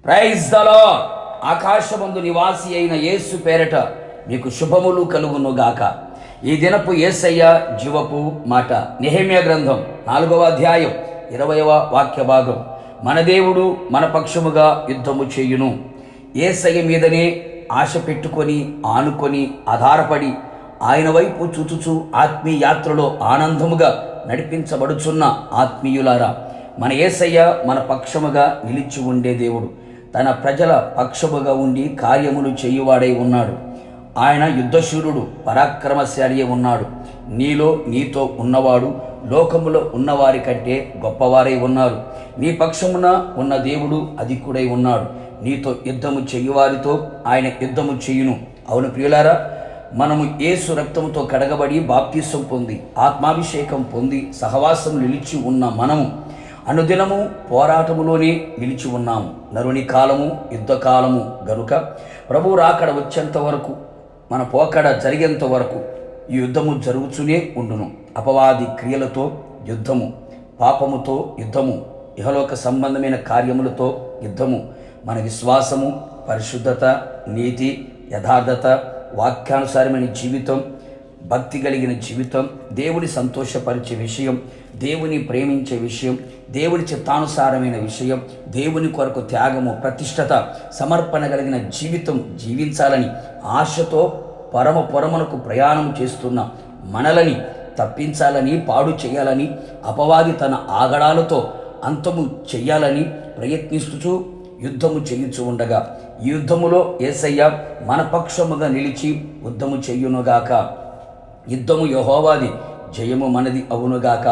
Praise the lord. ఆకాశమందు నివాసి అయిన యేసు పేరట మీకు శుభములు కలుగును గాక. ఈ దినపు యేసయ్య జీవపు మాట. నెహెమ్యా గ్రంథం 4వ అధ్యాయం 20వ వాక్య భాగం. మన దేవుడు మన పక్షముగా యుద్ధము చేయును. యేసయ్య మీదనే ఆశ పెట్టుకొని ఆనుకొని ఆధారపడి ఆయన వైపు చూచుచు ఆత్మీయ యాత్రలో ఆనందముగా నడిపించబడుచున్న ఆత్మీయులారా, మన యేసయ్య మన పక్షముగా నిలిచి ఉండే దేవుడు. తన ప్రజల పక్షముగా ఉండి కార్యములు చేయువాడై ఉన్నాడు. ఆయన యుద్ధశూరుడు, పరాక్రమశాలి ఉన్నాడు. నీలో నీతో ఉన్నవాడు లోకములో ఉన్నవారి కంటే గొప్పవారై ఉన్నారు. నీ పక్షమున ఉన్న దేవుడు అధికుడై ఉన్నాడు. నీతో యుద్ధము చేయువారితో ఆయన యుద్ధము చేయును. అవును ప్రియులారా, మనము యేసు రక్తముతో కడగబడి బాప్తిసం పొంది ఆత్మాభిషేకం పొంది సహవాసం నిలిచి ఉన్న మనము అనుదినము పోరాటములోనే నిలిచి ఉన్నాము. నరుని కాలము యుద్ధకాలము గనుక ప్రభు రాకడ వచ్చేంత వరకు, మన పోకడ జరిగేంత వరకు ఈ యుద్ధము జరుగుతూనే ఉండును. అపవాది క్రియలతో యుద్ధము, పాపముతో యుద్ధము, ఇహలోక సంబంధమైన కార్యములతో యుద్ధము, మన విశ్వాసము, పరిశుద్ధత, నీతి, యథార్థత, వాక్యానుసారమైన జీవితం, భక్తి కలిగిన జీవితం, దేవుని సంతోషపరిచే విషయం, దేవుని ప్రేమించే విషయం, దేవుని చిత్తానుసారమైన విషయం, దేవుని కొరకు త్యాగము, ప్రతిష్టత, సమర్పణ కలిగిన జీవితం జీవించాలని ఆశతో పరమునకు ప్రయాణం చేస్తున్న మనలని తప్పించాలని, పాడు చేయాలని, అపవాది తన ఆగడాలతో అంతము చెయ్యాలని ప్రయత్నిస్తూ యుద్ధము చేయుచు ఉండగా ఈ యుద్ధములో యేసయ్య మన పక్షముగా నిలిచి యుద్ధము చెయ్యునుగాక. యుద్ధము యెహోవాది, జయము మనది అవునుగాక.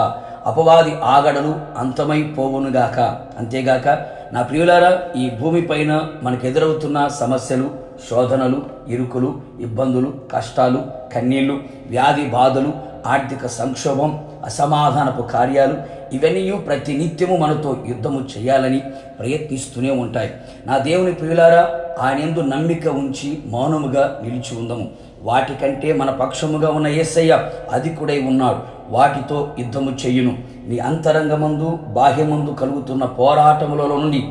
అపవాది ఆగడలు అంతమైపోవునుగాక. అంతేగాక నా ప్రియులారా, ఈ భూమిపైన మనకు ఎదురవుతున్న సమస్యలు, శోధనలు, ఇరుకులు, ఇబ్బందులు, కష్టాలు, కన్నీళ్లు, వ్యాధి బాధలు, ఆర్థిక సంక్షోభం, అసమాధానపు కార్యాలు, ఇవన్నీ ప్రతి నిత్యము మనతో యుద్ధము చేయాలని ప్రయత్నిస్తూనే ఉంటాయి. నా దేవుని ప్రియులారా, ఆయన యందు నమ్మిక ఉంచి మౌనముగా నిలిచి ఉందము. వాటికంటే మన పక్షముగా ఉన్న యేసయ్య అధికుడై ఉన్నాడు. వాటితో యుద్ధము చెయ్యును. నీ అంతరంగమందు బాహ్యమందు కలుగుతున్న పోరాటములలో నుండి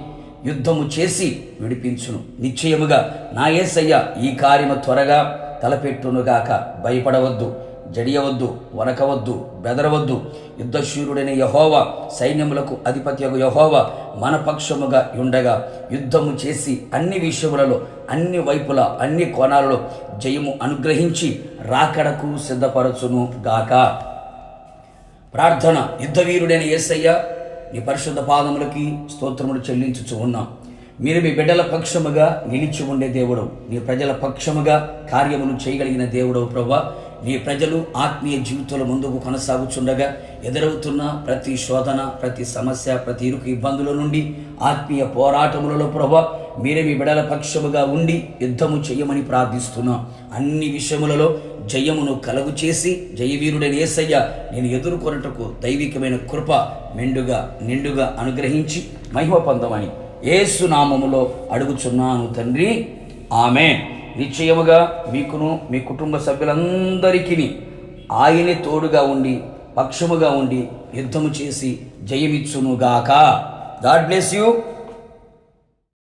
యుద్ధము చేసి విడిపించును. నిశ్చయముగా నా యేసయ్య ఈ కార్యము త్వరగా తలపెట్టునుగాక. భయపడవద్దు, జడియవద్దు, వనకవద్దు, బెదరవద్దు. యుద్ధశూరుడైన యెహోవా, సైన్యములకు అధిపత్యగు యెహోవా మన పక్షముగా ఉండగా యుద్ధము చేసి అన్ని విషయములలో, అన్ని వైపులా, అన్ని కోణాలలో జయము అనుగ్రహించి రాకడకు సిద్ధపరచును గాక. ప్రార్థన. యుద్ధవీరుడైన యేసయ్య, నీ పరిశుద్ధ పాదములకి స్తోత్రములు చెల్లించుచు ఉన్నాం. మీరు మీ బిడ్డల పక్షముగా నిలిచి ఉండే దేవుడు, నీ ప్రజల పక్షముగా కార్యములు చేయగలిగిన దేవుడు ప్రభువా. నీ ప్రజలు ఆత్మీయ జీవితంలో ముందుకు కొనసాగుచుండగా ఎదురవుతున్న ప్రతి శోధన, ప్రతి సమస్య, ప్రతి ఇరుకు ఇబ్బందుల నుండి, ఆత్మీయ పోరాటములలో ప్రభువా మీరే మీ బిడ్డల పక్షముగా ఉండి యుద్ధము చెయ్యమని ప్రార్థిస్తున్నాం. అన్ని విషయములలో జయమును కలుగు చేసి జయవీరుడైన యేసయ్య నేను ఎదుర్కొనుటకు దైవికమైన కృప మెండుగా నిండుగా అనుగ్రహించి మహిమ పొందమని యేసు నామములో అడుగుచున్నాను తండ్రి, ఆమేన్. నిశ్చయముగా మీకును మీ కుటుంబ సభ్యులందరికీ ఆయనే తోడుగా ఉండి పక్షముగా ఉండి యుద్ధము చేసి జయమిచ్చునుగాక. God bless you.